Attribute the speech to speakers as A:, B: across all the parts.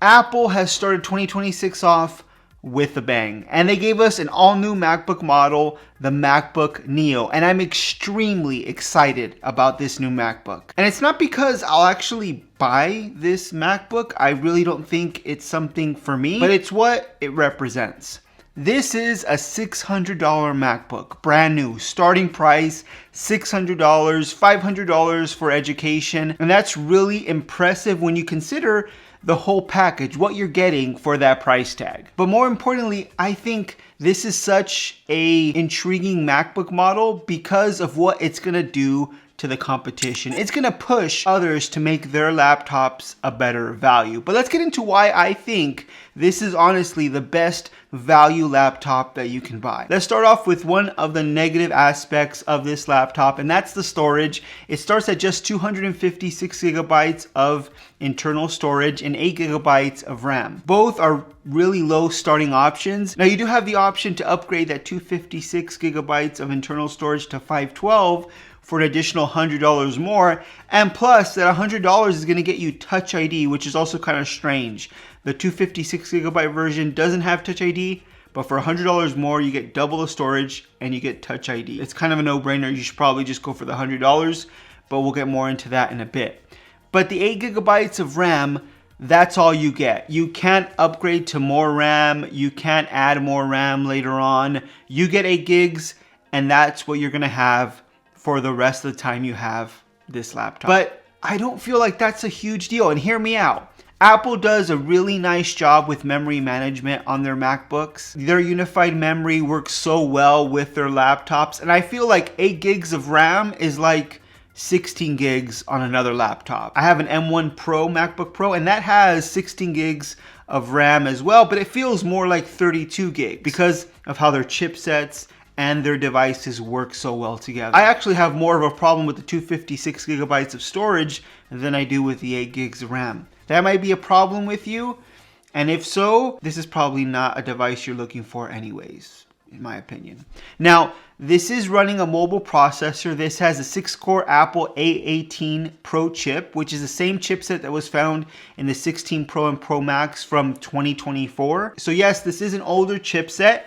A: Apple has started 2026 off with a bang, and they gave us an all-new MacBook model, the MacBook Neo, and I'm extremely excited about this new MacBook. And it's not because I'll actually buy this MacBook. I really don't think it's something for me, but it's what it represents. This is a $600 MacBook, brand new, starting price $600, $500 for education, and that's really impressive when you consider the whole package, what you're getting for that price tag. But more importantly, I think this is such a intriguing MacBook model because of what it's gonna do to the competition. It's gonna push others to make their laptops a better value. But let's get into why I think this is honestly the best value laptop that you can buy. Let's start off with one of the negative aspects of this laptop, and that's the storage. It starts at just 256 gigabytes of internal storage and 8 gigabytes of RAM. Both are really low starting options. Now you do have the option to upgrade that 256 gigabytes of internal storage to 512 for an additional $100 more, and plus that $100 is gonna get you Touch ID, which is also kind of strange. The 256 gigabyte version doesn't have Touch ID, but for $100 more, you get double the storage and you get Touch ID. It's kind of a no-brainer. You should probably just go for the $100, but we'll get more into that in a bit. But the 8 gigabytes of RAM, that's all you get. You can't upgrade to more RAM. You can't add more RAM later on. You get 8 gigs, and that's what you're gonna have for the rest of the time you have this laptop. But I don't feel like that's a huge deal, and hear me out. Apple does a really nice job with memory management on their MacBooks. Their unified memory works so well with their laptops, and I feel like 8 gigs of RAM is like 16 gigs on another laptop. I have an M1 Pro MacBook Pro, and that has 16 gigs of RAM as well, but it feels more like 32 gigs because of how their chipsets and their devices work so well together. I actually have more of a problem with the 256 gigabytes of storage than I do with the 8 gigs of RAM. That might be a problem with you, and if so, this is probably not a device you're looking for anyways, in my opinion. Now, this is running a mobile processor. This has a 6-core Apple A18 Pro chip, which is the same chipset that was found in the 16 Pro and Pro Max from 2024. So yes, this is an older chipset,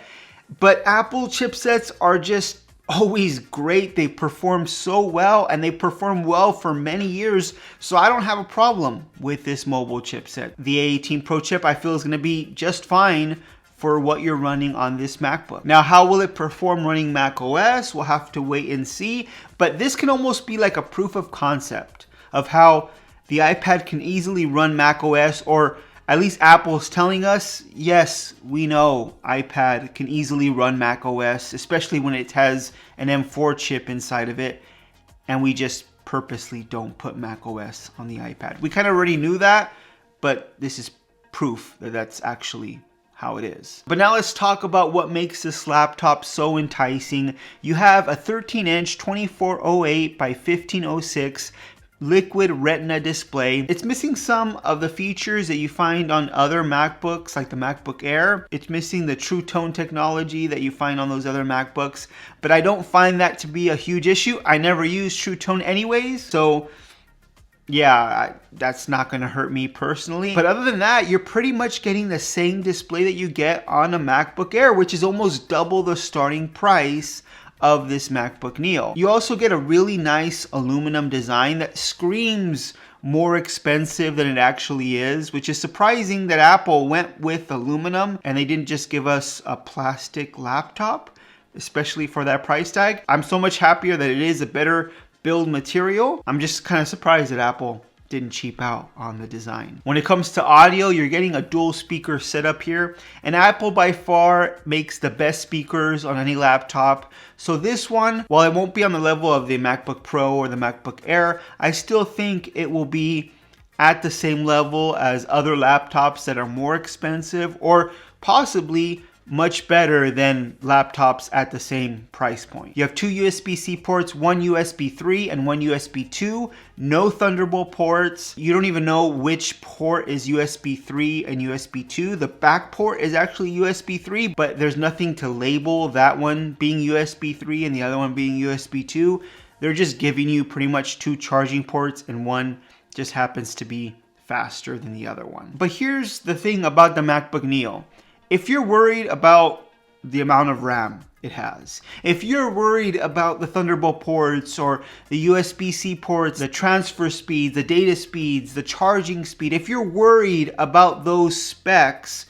A: but Apple chipsets are just always great. They perform so well, and they perform well for many years, so I don't have a problem with this mobile chipset. The A18 Pro chip I feel is going to be just fine for what you're running on this MacBook. Now, how will it perform running Mac OS? We'll have to wait and see, but this can almost be like a proof of concept of how the iPad can easily run Mac OS, or at least Apple's telling us, yes, we know iPad can easily run Mac OS, especially when it has an M4 chip inside of it, and we just purposely don't put Mac OS on the iPad. We kind of already knew that, but this is proof that that's actually how it is. But now let's talk about what makes this laptop so enticing. You have a 13-inch 2408 by 1506 liquid retina display. It's missing some of the features that you find on other MacBooks, like the MacBook Air. It's missing the True Tone technology that you find on those other MacBooks, but I don't find that to be a huge issue. I never use True Tone anyways, so yeah, that's not going to hurt me personally. But other than that, you're pretty much getting the same display that you get on a MacBook Air, which is almost double the starting price of this MacBook Neo. You also get a really nice aluminum design that screams more expensive than it actually is, which is surprising that Apple went with aluminum and they didn't just give us a plastic laptop, especially for that price tag. I'm so much happier that it is a better build material. I'm just kind of surprised that Apple didn't cheap out on the design. When it comes to audio, you're getting a dual speaker setup here, and Apple by far makes the best speakers on any laptop. So this one, while it won't be on the level of the MacBook Pro or the MacBook Air, I still think it will be at the same level as other laptops that are more expensive, or possibly much better than laptops at the same price point. You have 2 USB-C ports, 1 USB 3 and 1 USB 2, no Thunderbolt ports. You don't even know which port is USB 3 and USB 2. The back port is actually USB 3, but there's nothing to label that one being USB 3 and the other one being USB 2. They're just giving you pretty much 2 charging ports, and one just happens to be faster than the other one. But here's the thing about the MacBook Neo. If you're worried about the amount of RAM it has, if you're worried about the Thunderbolt ports or the USB-C ports, the transfer speeds, the data speeds, the charging speed, if you're worried about those specs,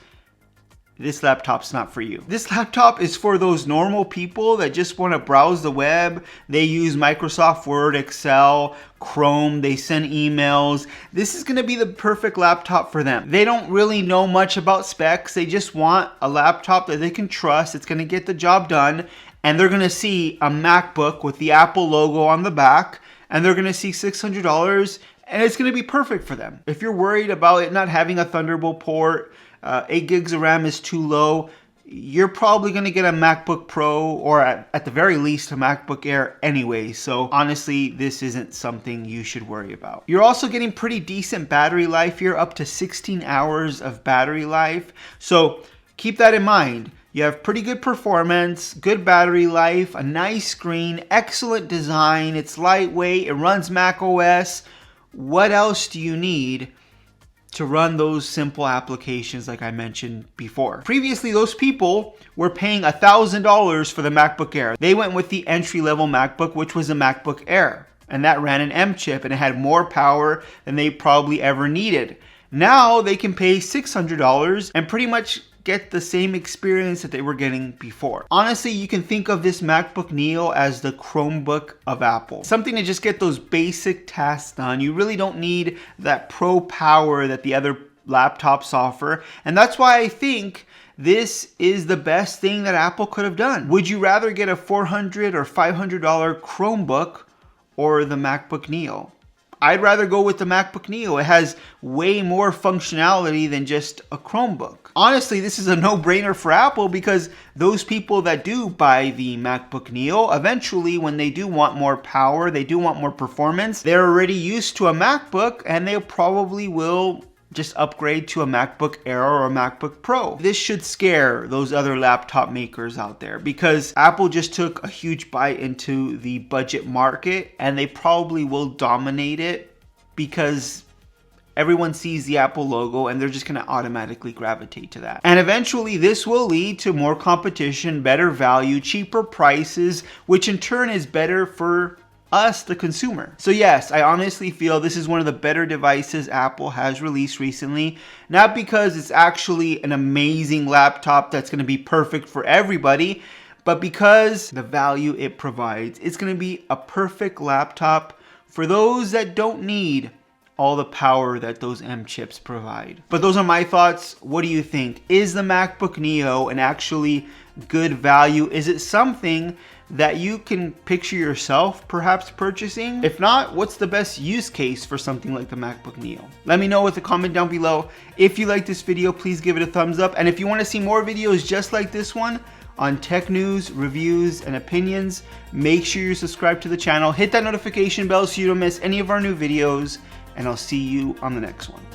A: this laptop's not for you. This laptop is for those normal people that just want to browse the web. They use Microsoft Word, Excel, Chrome, they send emails. This is going to be the perfect laptop for them. They don't really know much about specs. They just want a laptop that they can trust. It's going to get the job done. And they're going to see a MacBook with the Apple logo on the back. And they're going to see $600. And it's going to be perfect for them. If you're worried about it not having a Thunderbolt port, 8 gigs of RAM is too low, you're probably going to get a MacBook Pro or at the very least a MacBook Air anyway. So honestly, this isn't something you should worry about. You're also getting pretty decent battery life here, up to 16 hours of battery life. So keep that in mind. You have pretty good performance, good battery life, a nice screen, excellent design. It's lightweight, it runs Mac OS. What else do you need to run those simple applications like I mentioned before? Previously, those people were paying $1,000 for the MacBook Air. They went with the entry-level MacBook, which was a MacBook Air, and that ran an M chip and it had more power than they probably ever needed. Now they can pay $600 and pretty much get the same experience that they were getting before. Honestly, you can think of this MacBook Neo as the Chromebook of Apple. Something to just get those basic tasks done. You really don't need that pro power that the other laptops offer. And that's why I think this is the best thing that Apple could have done. Would you rather get a $400 or $500 Chromebook or the MacBook Neo? I'd rather go with the MacBook Neo. It has way more functionality than just a Chromebook. Honestly, this is a no-brainer for Apple because those people that do buy the MacBook Neo, eventually when they do want more power, they do want more performance, they're already used to a MacBook and they probably will just upgrade to a MacBook Air or a MacBook Pro. This should scare those other laptop makers out there because Apple just took a huge bite into the budget market and they probably will dominate it because everyone sees the Apple logo and they're just going to automatically gravitate to that. And eventually this will lead to more competition, better value, cheaper prices, which in turn is better for us, the consumer. So yes, I honestly feel this is one of the better devices Apple has released recently. Not because it's actually an amazing laptop that's going to be perfect for everybody, but because the value it provides. It's going to be a perfect laptop for those that don't need all the power that those M chips provide. But those are my thoughts. What do you think? Is the MacBook Neo an actually good value? Is it something that you can picture yourself perhaps purchasing? If not, what's the best use case for something like the MacBook Neo? Let me know with a comment down below. If you like this video, please give it a thumbs up. And if you want to see more videos just like this one on tech news, reviews, and opinions, make sure you subscribe to the channel. Hit that notification bell so you don't miss any of our new videos. And I'll see you on the next one.